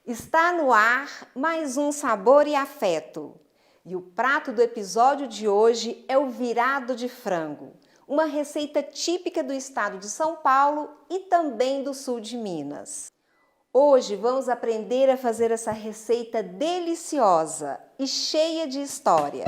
Está no ar mais um Sabor e Afeto. E o prato do episódio de hoje é o virado de frango, uma receita típica do estado de São Paulo e também do sul de Minas. Hoje vamos aprender a fazer essa receita deliciosa e cheia de história.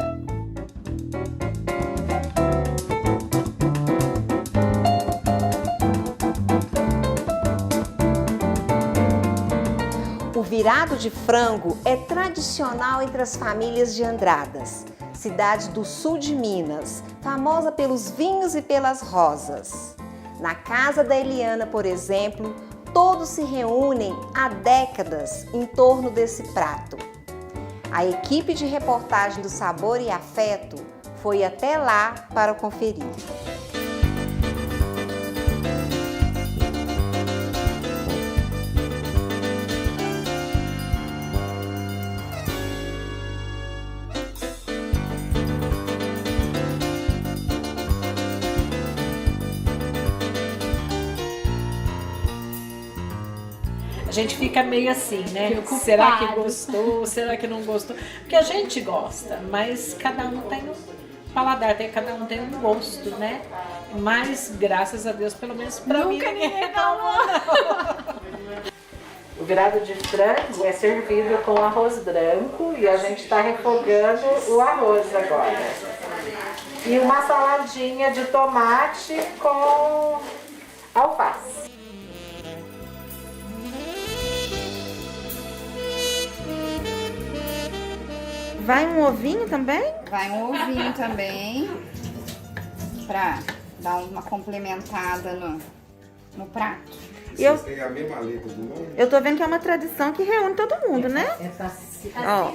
O virado de frango é tradicional entre as famílias de Andradas, cidade do sul de Minas, famosa pelos vinhos e pelas rosas. Na casa da Eliana, por exemplo, todos se reúnem há décadas em torno desse prato. A equipe de reportagem do Sabor e Afeto foi até lá para conferir. A gente fica meio assim, né? Preocupado. Será que gostou? Será que não gostou? Porque a gente gosta, mas cada um tem um paladar, cada um tem um gosto, né? Mas, graças a Deus, pelo menos pra mim, ninguém reclamou, não. O virado de frango é servido com arroz branco e a gente está refogando o arroz agora. E uma saladinha de tomate com alface. Vai um ovinho também? Vai um ovinho também, pra dar uma complementada no prato. Eu, Vocês têm a mesma letra do nome? eu tô vendo que é uma tradição que reúne todo mundo, né? Ó,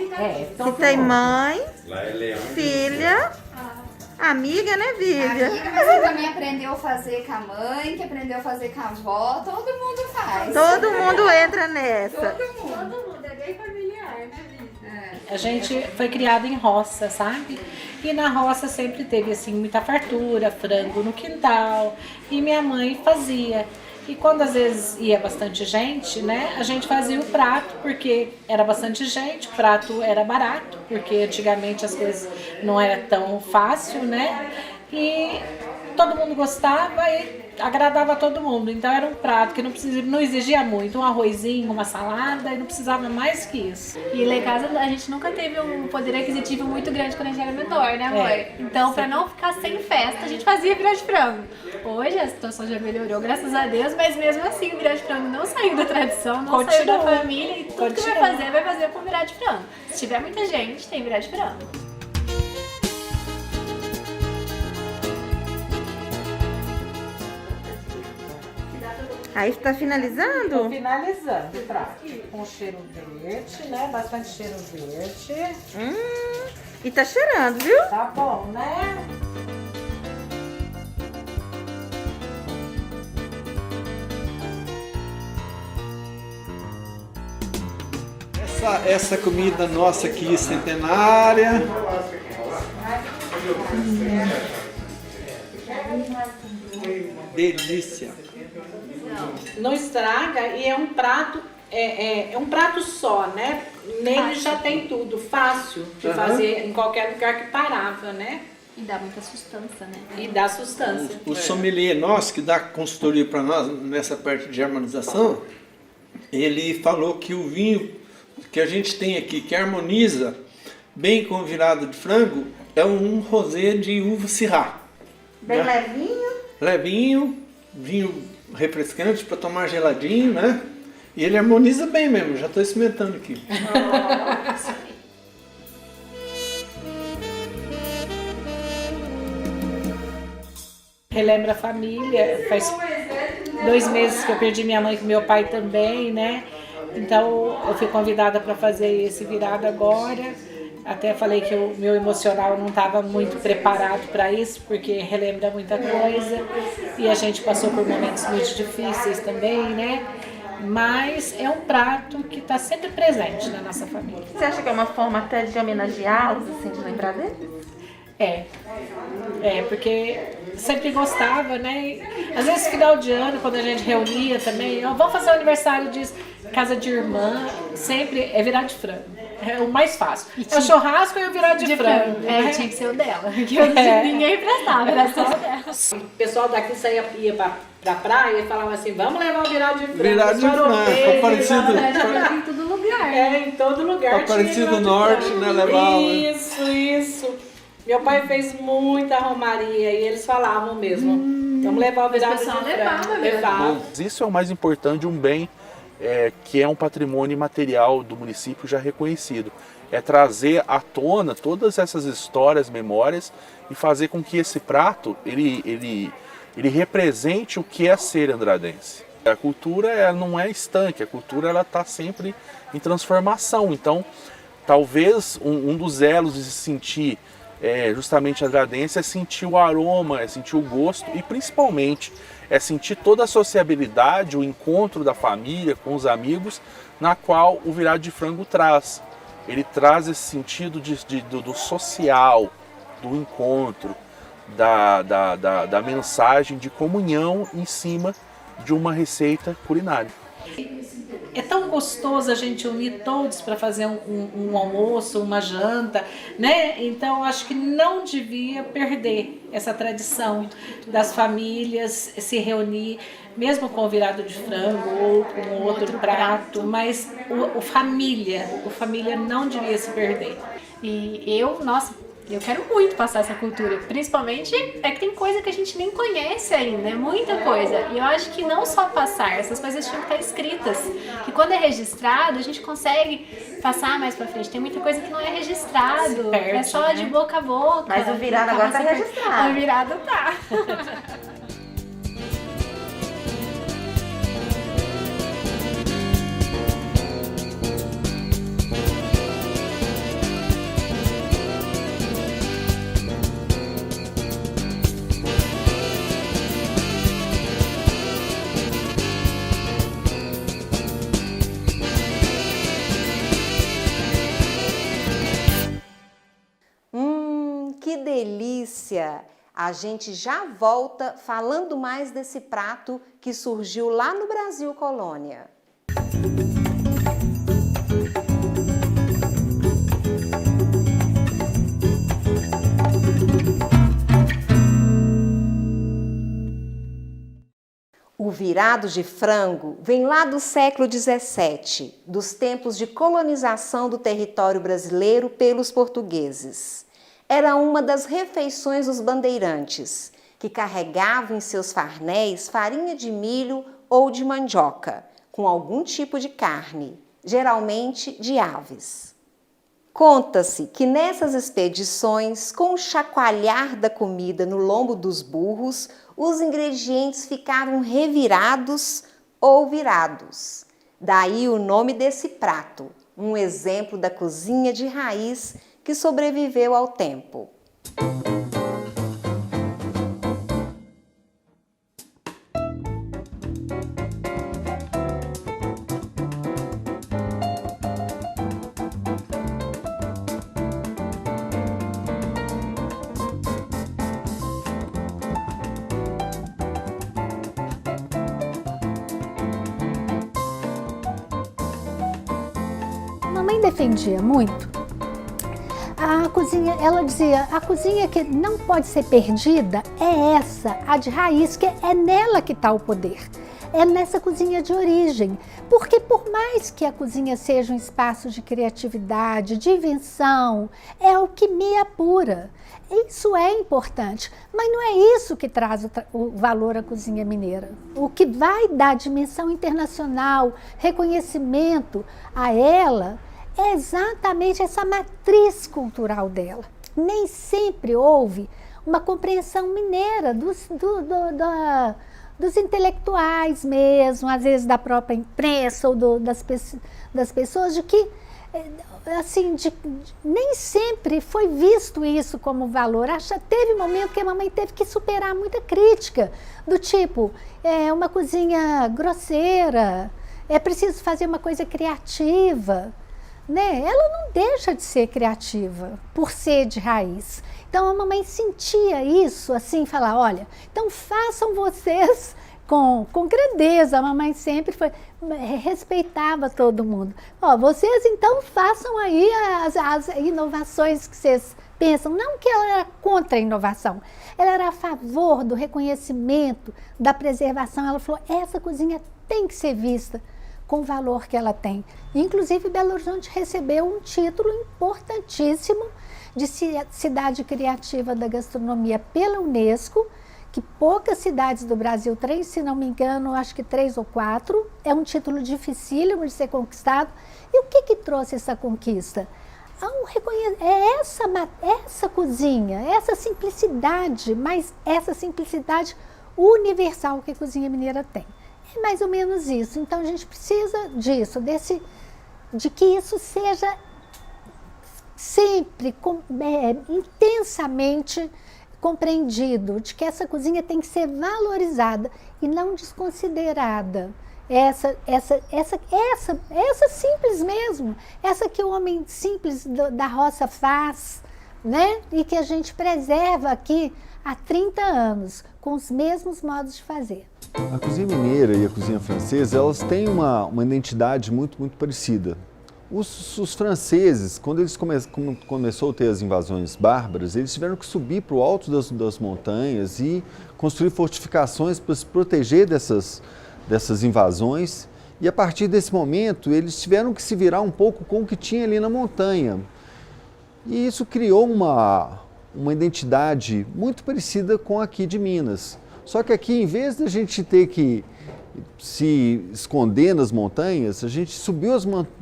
que tem mãe, Lá é Leão. filha, amiga, né, Vivian? Amiga, mas você também aprendeu a fazer com a mãe, que aprendeu a fazer com a avó, todo mundo faz. Todo mundo entra nessa. Todo mundo, é bem familiar, né, Vivi? A gente foi criado em roça, sabe? E na roça sempre teve assim muita fartura, frango no quintal. E minha mãe fazia. E quando às vezes ia bastante gente, né? A gente fazia o prato porque era bastante gente, o prato era barato, porque antigamente as coisas não era tão fácil, né? E todo mundo gostava e agradava a todo mundo. Então era um prato que não exigia muito, um arrozinho, uma salada, e não precisava mais que isso. E lá em casa a gente nunca teve um poder aquisitivo muito grande quando a gente era menor, né, amor? É. Então, pra não ficar sem festa, a gente fazia virado de frango. Hoje a situação já melhorou, graças a Deus, mas mesmo assim o virado de frango não saiu da tradição, não saiu da família, e tudo que vai fazer com virado de frango. Se tiver muita gente, tem virado de frango. Aí está finalizando? Tô finalizando o prato. Com cheiro verde, né? Bastante cheiro verde. E tá cheirando, viu? Tá bom, né? Essa comida nossa aqui, centenária. Delícia. Não estraga e é um prato, é um prato só, né? Nele já tem tudo, fácil de fazer em qualquer lugar que parava, né? E dá muita sustância, né? E dá sustância. O sommelier nosso, que dá consultoria para nós nessa parte de harmonização, ele falou que o vinho que a gente tem aqui, que harmoniza bem com o virado de frango, é um rosé de uva Syrah. Bem levinho. Levinho, vinho refrescante para tomar geladinho, né? E ele harmoniza bem mesmo, já estou experimentando aqui. Relembra a família, faz 2 meses que eu perdi minha mãe e meu pai também, né? Então eu fui convidada para fazer esse virado agora. Até falei que o meu emocional não estava muito preparado para isso, porque relembra muita coisa. E a gente passou por momentos muito difíceis também, né? mas é um prato que está sempre presente na nossa família. Você acha que é uma forma até de homenageá-los, assim, de lembrar deles? Porque sempre gostava, né? Às vezes, final de ano, quando a gente reunia também, vamos fazer o aniversário de casa de irmã, sempre é virar de frango. É o mais fácil. É o churrasco e o virar de frango. Né? Tinha que ser o dela, que ninguém prestava, era só o dela. O pessoal daqui ia pra praia e falava assim, vamos levar o virar de frango. Virar de frango, parecido. Em todo lugar. Em todo lugar. Aparecido Norte, né? Levava. Isso. Meu pai fez muita romaria e eles falavam mesmo. Vamos levar o virado de frango. Levava. Isso é o mais importante de um bem que é um patrimônio imaterial do município já reconhecido. É trazer à tona todas essas histórias, memórias e fazer com que esse prato ele represente o que é ser andradense. A cultura ela não é estanque, a cultura ela está sempre em transformação. Então, talvez um dos elos de se sentir justamente andradense é sentir o aroma, é sentir o gosto e principalmente é sentir toda a sociabilidade, o encontro da família com os amigos, na qual o virado de frango traz. Ele traz esse sentido do social, do encontro, da mensagem de comunhão em cima de uma receita culinária. É tão gostoso a gente unir todos para fazer um almoço, uma janta, né? Então acho que não devia perder essa tradição das famílias se reunir, mesmo com o virado de frango ou com outro prato, mas o família não devia se perder. E eu quero muito passar essa cultura, principalmente é que tem coisa que a gente nem conhece ainda, é muita coisa. E eu acho que não só passar, essas coisas tinham que estar escritas. Que quando é registrado, a gente consegue passar mais pra frente. Tem muita coisa que não é registrado, é só de boca a boca. Mas o virado agora tá registrado. O virado tá. Que delícia! A gente já volta falando mais desse prato que surgiu lá no Brasil Colônia. O virado de frango vem lá do século XVII, dos tempos de colonização do território brasileiro pelos portugueses. Era uma das refeições dos bandeirantes, que carregavam em seus farnéis farinha de milho ou de mandioca, com algum tipo de carne, geralmente de aves. Conta-se que nessas expedições, com o chacoalhar da comida no lombo dos burros, os ingredientes ficavam revirados ou virados. Daí o nome desse prato, um exemplo da cozinha de raiz que sobreviveu ao tempo. Mamãe defendia muito a cozinha, ela dizia, a cozinha que não pode ser perdida é essa, a de raiz, que é nela que está o poder. É nessa cozinha de origem, porque por mais que a cozinha seja um espaço de criatividade, de invenção, é o que me apura. Isso é importante, mas não é isso que traz o valor à cozinha mineira. O que vai dar dimensão internacional, reconhecimento a ela, é exatamente essa matriz cultural dela. Nem sempre houve uma compreensão mineira dos intelectuais mesmo, às vezes da própria imprensa ou das pessoas, de que assim, nem sempre foi visto isso como valor. Teve momento que a mamãe teve que superar muita crítica, do tipo, uma cozinha grosseira, é preciso fazer uma coisa criativa, né? Ela não deixa de ser criativa por ser de raiz. Então a mamãe sentia isso, assim, falar, olha, então façam vocês com grandeza. A mamãe sempre respeitava todo mundo. Ó, vocês então façam aí as inovações que vocês pensam. Não que ela era contra a inovação, ela era a favor do reconhecimento, da preservação. Ela falou, essa cozinha tem que ser vista com o valor que ela tem. Inclusive, Belo Horizonte recebeu um título importantíssimo de cidade criativa da gastronomia pela Unesco, que poucas cidades do Brasil têm, se não me engano, acho que 3 ou 4. É um título dificílimo de ser conquistado. E o que trouxe essa conquista? É essa cozinha, essa simplicidade, mas essa simplicidade universal que a cozinha mineira tem. É mais ou menos isso. Então a gente precisa disso, de que isso seja sempre intensamente compreendido, de que essa cozinha tem que ser valorizada e não desconsiderada. Essa simples mesmo, essa que o homem simples da roça faz, né? E que a gente preserva aqui há 30 anos, com os mesmos modos de fazer. A cozinha mineira e a cozinha francesa, elas têm uma identidade muito parecida. Os franceses, quando eles começou a ter as invasões bárbaras, eles tiveram que subir para o alto das montanhas e construir fortificações para se proteger dessas invasões. E a partir desse momento, eles tiveram que se virar um pouco com o que tinha ali na montanha. E isso criou uma identidade muito parecida com aqui de Minas. Só que aqui, em vez de a gente ter que se esconder nas montanhas, a gente subiu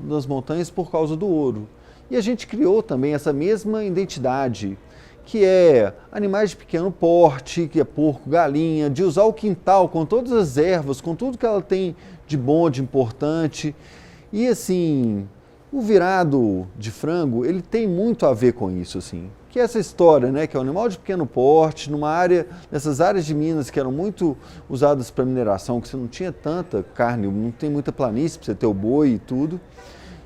nas montanhas por causa do ouro. E a gente criou também essa mesma identidade, que é animais de pequeno porte, que é porco, galinha, de usar o quintal com todas as ervas, com tudo que ela tem de bom, de importante. E assim, o virado de frango, ele tem muito a ver com isso, assim. Que é essa história, né, que é um animal de pequeno porte, nessas áreas de Minas que eram muito usadas para mineração, que você não tinha tanta carne, não tem muita planície para você ter o boi e tudo.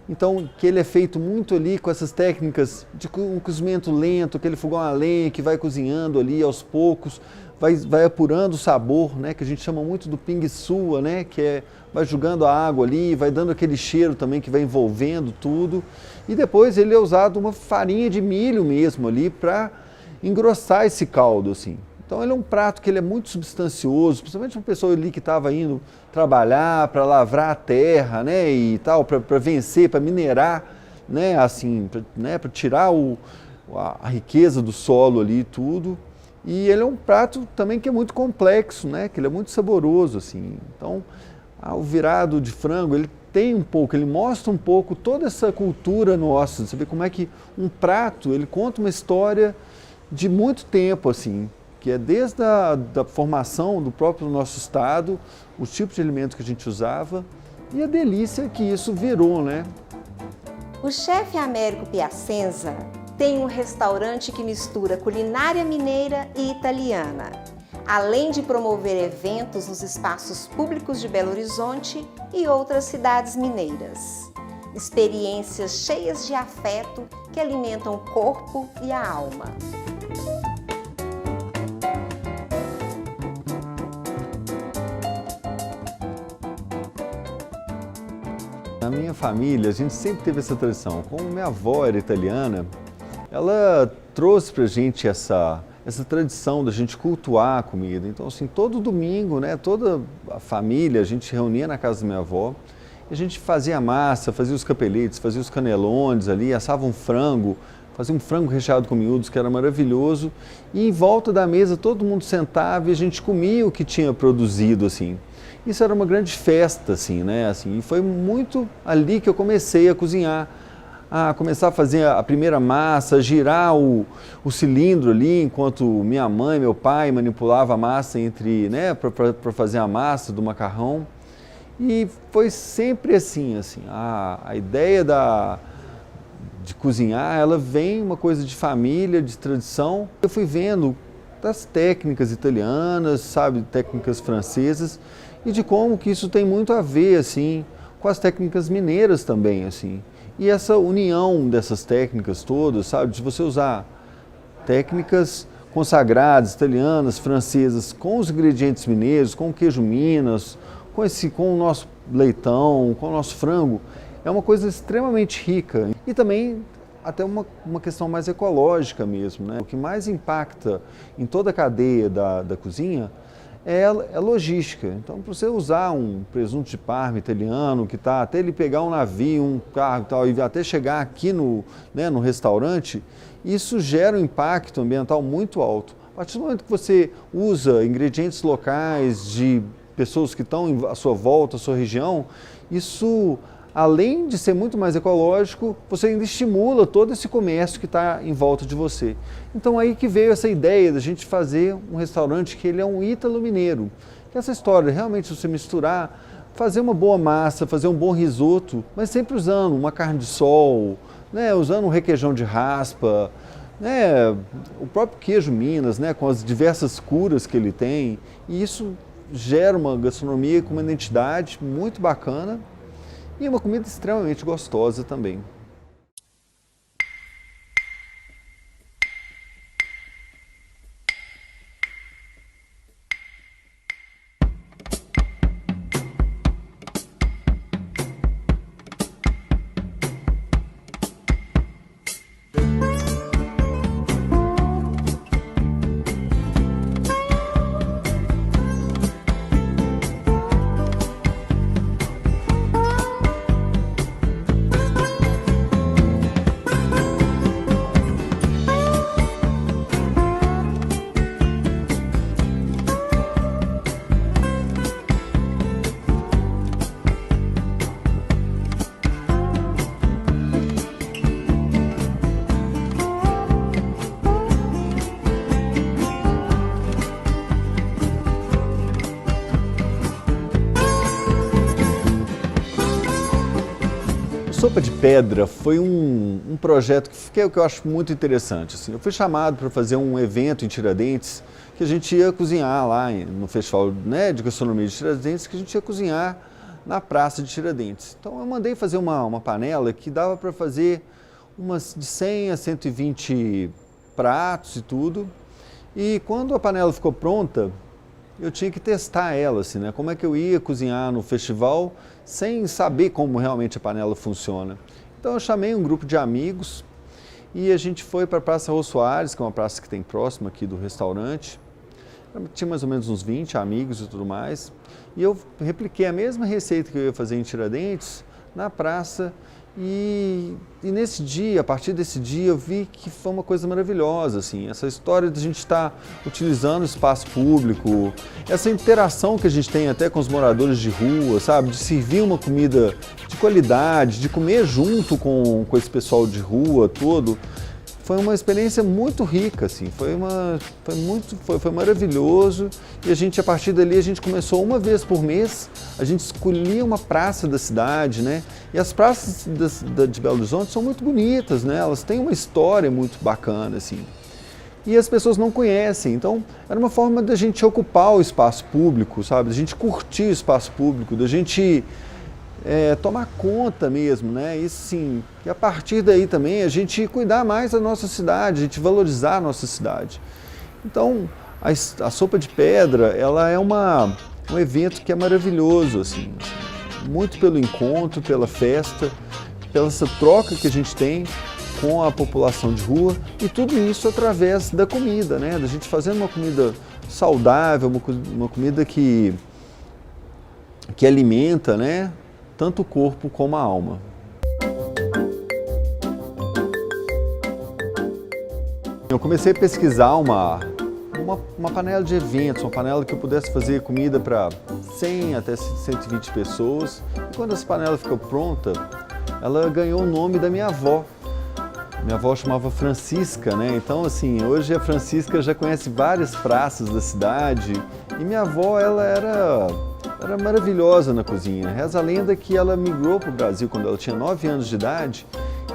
Então, que ele é feito muito ali com essas técnicas de um cozimento lento, aquele fogão a lenha que vai cozinhando ali aos poucos, vai apurando o sabor, né, que a gente chama muito do pingue-sua, né, que vai jogando a água ali, vai dando aquele cheiro também que vai envolvendo tudo. E depois ele é usado uma farinha de milho mesmo ali para engrossar esse caldo, assim. Então ele é um prato que ele é muito substancioso, principalmente uma pessoa ali que estava indo trabalhar para lavrar a terra, né, e tal, para vencer, para minerar, né, assim, para tirar a riqueza do solo ali e tudo. E ele é um prato também que é muito complexo, né, que ele é muito saboroso, assim. Então, o virado de frango, ele mostra um pouco toda essa cultura nossa, você vê como é que um prato, ele conta uma história de muito tempo, assim, que é desde da formação do próprio nosso estado, os tipos de alimento que a gente usava e a delícia que isso virou, né? O chefe Américo Piacenza tem um restaurante que mistura culinária mineira e italiana, além de promover eventos nos espaços públicos de Belo Horizonte e outras cidades mineiras. Experiências cheias de afeto que alimentam o corpo e a alma. Na minha família, a gente sempre teve essa tradição. Como minha avó era italiana, ela trouxe pra gente essa tradição da gente cultuar a comida. Então, assim, todo domingo, né, toda a família, a gente reunia na casa da minha avó, e a gente fazia massa, fazia os capeletes, fazia os canelones ali, assava um frango, fazia um frango recheado com miúdos, que era maravilhoso, e em volta da mesa todo mundo sentava e a gente comia o que tinha produzido, assim. Isso era uma grande festa, assim, né, assim, e foi muito ali que eu comecei a cozinhar, a começar a fazer a primeira massa, girar o cilindro ali, enquanto minha mãe e meu pai manipulavam a massa para fazer a massa do macarrão. E foi sempre assim, a ideia de cozinhar, ela vem uma coisa de família, de tradição. Eu fui vendo das técnicas italianas, sabe, técnicas francesas, e de como que isso tem muito a ver, assim, com as técnicas mineiras também, assim. E essa união dessas técnicas todas, sabe, de você usar técnicas consagradas, italianas, francesas, com os ingredientes mineiros, com o queijo Minas, com o nosso leitão, com o nosso frango, é uma coisa extremamente rica. E também até uma questão mais ecológica mesmo, né? O que mais impacta em toda a cadeia da cozinha é a logística. Então, para você usar um presunto de Parma italiano, que está até ele pegar um navio, um carro e tal, e até chegar aqui no restaurante, isso gera um impacto ambiental muito alto. A partir do momento que você usa ingredientes locais de pessoas que estão à sua volta, à sua região, isso, além de ser muito mais ecológico, você ainda estimula todo esse comércio que está em volta de você. Então aí que veio essa ideia da gente fazer um restaurante que ele é um ítalo-mineiro. Essa história, realmente, você misturar, fazer uma boa massa, fazer um bom risoto, mas sempre usando uma carne de sol, né, usando um requeijão de raspa, né, o próprio queijo Minas, né, com as diversas curas que ele tem. E isso gera uma gastronomia com uma identidade muito bacana e uma comida extremamente gostosa também. Sopa de Pedra foi um projeto que eu acho muito interessante. Assim. Eu fui chamado para fazer um evento em Tiradentes, que a gente ia cozinhar lá no Festival, né, de Gastronomia de Tiradentes, que a gente ia cozinhar na Praça de Tiradentes. Então eu mandei fazer uma panela que dava para fazer umas de 100 a 120 pratos e tudo. E quando a panela ficou pronta, eu tinha que testar ela, assim, né? Como é que eu ia cozinhar no festival sem saber como realmente a panela funciona. Então eu chamei um grupo de amigos e a gente foi para a Praça Rô Soares, que é uma praça que tem próxima aqui do restaurante. Tinha mais ou menos uns 20 amigos e tudo mais. E eu repliquei a mesma receita que eu ia fazer em Tiradentes, na praça. E nesse dia, a partir desse dia, eu vi que foi uma coisa maravilhosa, assim, essa história de a gente estar utilizando o espaço público, essa interação que a gente tem até com os moradores de rua, sabe, de servir uma comida de qualidade, de comer junto com esse pessoal de rua todo. Foi uma experiência muito rica, assim, foi maravilhoso. E a partir dali, a gente começou uma vez por mês, a gente escolhia uma praça da cidade, né? E as praças de Belo Horizonte são muito bonitas, né? Elas têm uma história muito bacana, assim. E as pessoas não conhecem, então era uma forma da gente ocupar o espaço público, sabe? Da gente curtir o espaço público, da gente tomar conta mesmo, né? E sim, e a partir daí também a gente cuidar mais da nossa cidade, a gente valorizar a nossa cidade. Então, a Sopa de Pedra, ela é um evento que é maravilhoso, assim, muito pelo encontro, pela festa, pela essa troca que a gente tem com a população de rua e tudo isso através da comida, né? Da gente fazendo uma comida saudável, uma comida que alimenta, né? Tanto o corpo como a alma. Eu comecei a pesquisar uma panela de eventos, uma panela que eu pudesse fazer comida para 100 até 120 pessoas. E quando essa panela ficou pronta, ela ganhou o nome da minha avó. Minha avó chamava Francisca, né? Então, assim, hoje a Francisca já conhece várias praças da cidade. E minha avó, ela era maravilhosa na cozinha. Reza a lenda que ela migrou para o Brasil quando ela tinha 9 anos de idade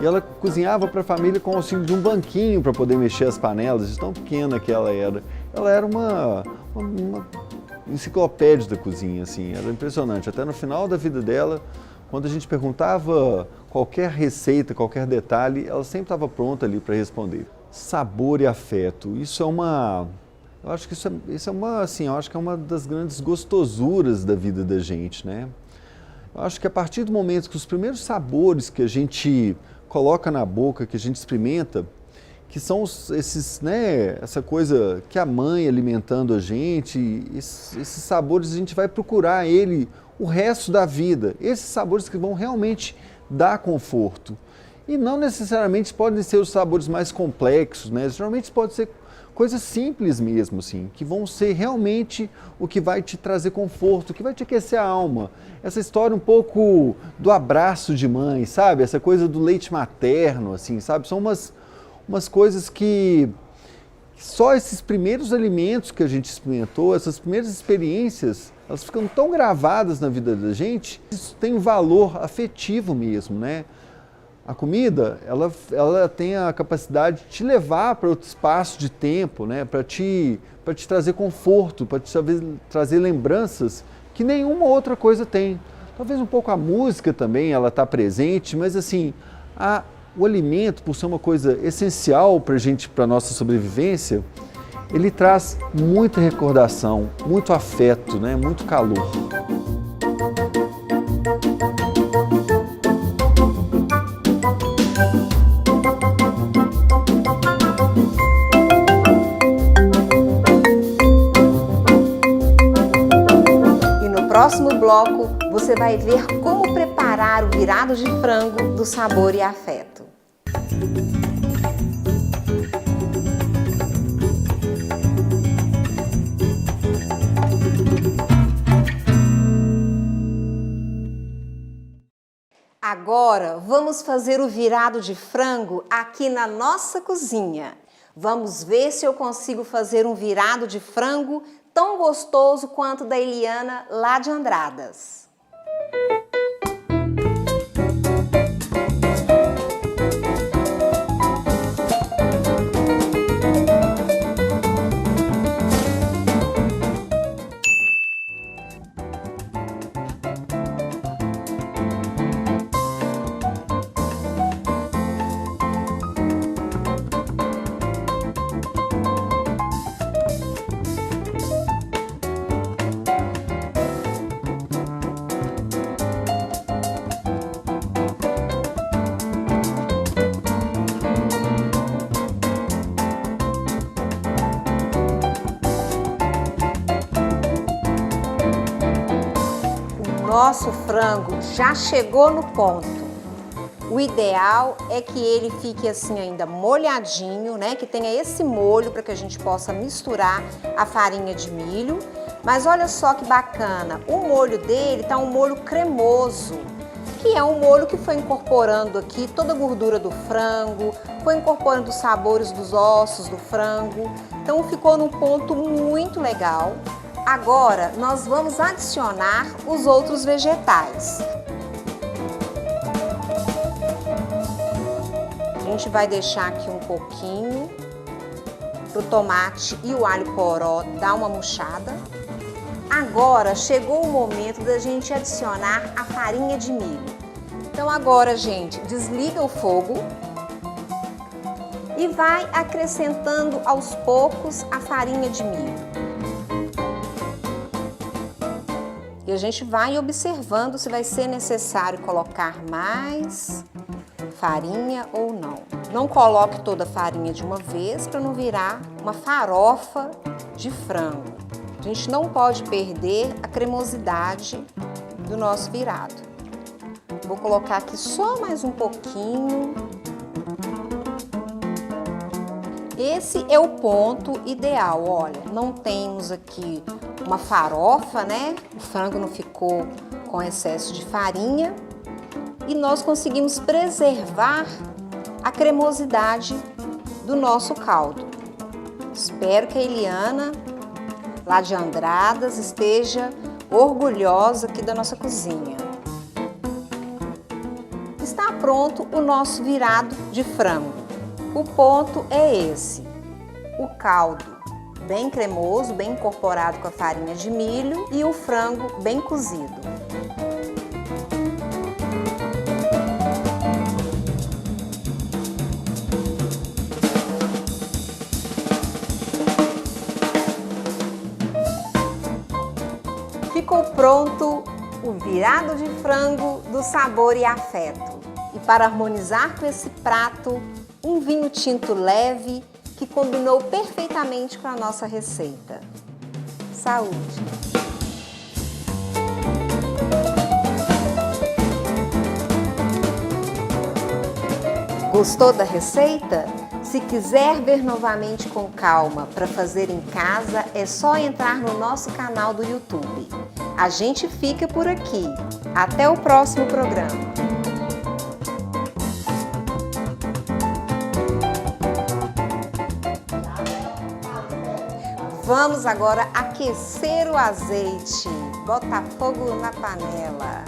e ela cozinhava para a família com o auxílio de um banquinho para poder mexer as panelas, de tão pequena que ela era. Ela era uma enciclopédia da cozinha, assim, era impressionante. Até no final da vida dela, Quando a gente perguntava qualquer receita, qualquer detalhe, ela sempre estava pronta ali para responder. Sabor e afeto, isso é uma... Eu acho que isso é uma, assim, eu acho que é uma das grandes gostosuras da vida da gente, né? Eu acho que a partir do momento que os primeiros sabores que a gente coloca na boca, que a gente experimenta, que são esses, né, essa coisa que a mãe alimentando a gente, esses sabores a gente vai procurar ele o resto da vida. Esses sabores que vão realmente dar conforto. E não necessariamente podem ser os sabores mais complexos, né? Geralmente pode ser coisas simples mesmo, assim, que vão ser realmente o que vai te trazer conforto, o que vai te aquecer a alma. Essa história um pouco do abraço de mãe, sabe? Essa coisa do leite materno, assim, sabe? São umas coisas que só esses primeiros alimentos que a gente experimentou, essas primeiras experiências, elas ficam tão gravadas na vida da gente, isso tem um valor afetivo mesmo, né? A comida, ela tem a capacidade de te levar para outro espaço de tempo, né? Para te trazer conforto, para te trazer lembranças que nenhuma outra coisa tem. Talvez um pouco a música também, ela está presente, mas assim, o alimento, por ser uma coisa essencial para a gente, para a nossa sobrevivência, ele traz muita recordação, muito afeto, né? Muito calor. No próximo bloco, você vai ver como preparar o virado de frango do sabor e afeto. Agora, vamos fazer o virado de frango aqui na nossa cozinha. Vamos ver se eu consigo fazer um virado de frango tão gostoso quanto da Eliana lá de Andradas. Nosso frango já chegou no ponto. O ideal é que ele fique assim ainda molhadinho, né? Que tenha esse molho para que a gente possa misturar a farinha de milho. Mas olha só que bacana, o molho dele tá um molho cremoso, que é um molho que foi incorporando aqui toda a gordura do frango, foi incorporando os sabores dos ossos do frango. Então ficou num ponto muito legal. Agora, nós vamos adicionar os outros vegetais. A gente vai deixar aqui um pouquinho para o tomate e o alho poró dar uma murchada. Agora, chegou o momento da gente adicionar a farinha de milho. Então agora, gente, desliga o fogo e vai acrescentando aos poucos a farinha de milho. E a gente vai observando se vai ser necessário colocar mais farinha ou não. Não coloque toda a farinha de uma vez para não virar uma farofa de frango. A gente não pode perder a cremosidade do nosso virado. Vou colocar aqui só mais um pouquinho. Esse é o ponto ideal, olha, não temos aqui uma farofa, né? O frango não ficou com excesso de farinha e nós conseguimos preservar a cremosidade do nosso caldo. Espero que a Eliana, lá de Andradas, esteja orgulhosa aqui da nossa cozinha. Está pronto o nosso virado de frango. O ponto é esse, o caldo bem cremoso, bem incorporado com a farinha de milho e o frango bem cozido. ficou pronto o virado de frango do sabor e afeto. E para harmonizar com esse prato, um vinho tinto leve que combinou perfeitamente com a nossa receita. Saúde! Gostou da receita? Se quiser ver novamente com calma para fazer em casa, é só entrar no nosso canal do YouTube. A gente fica por aqui. Até o próximo programa. Vamos agora aquecer o azeite. Botar fogo na panela.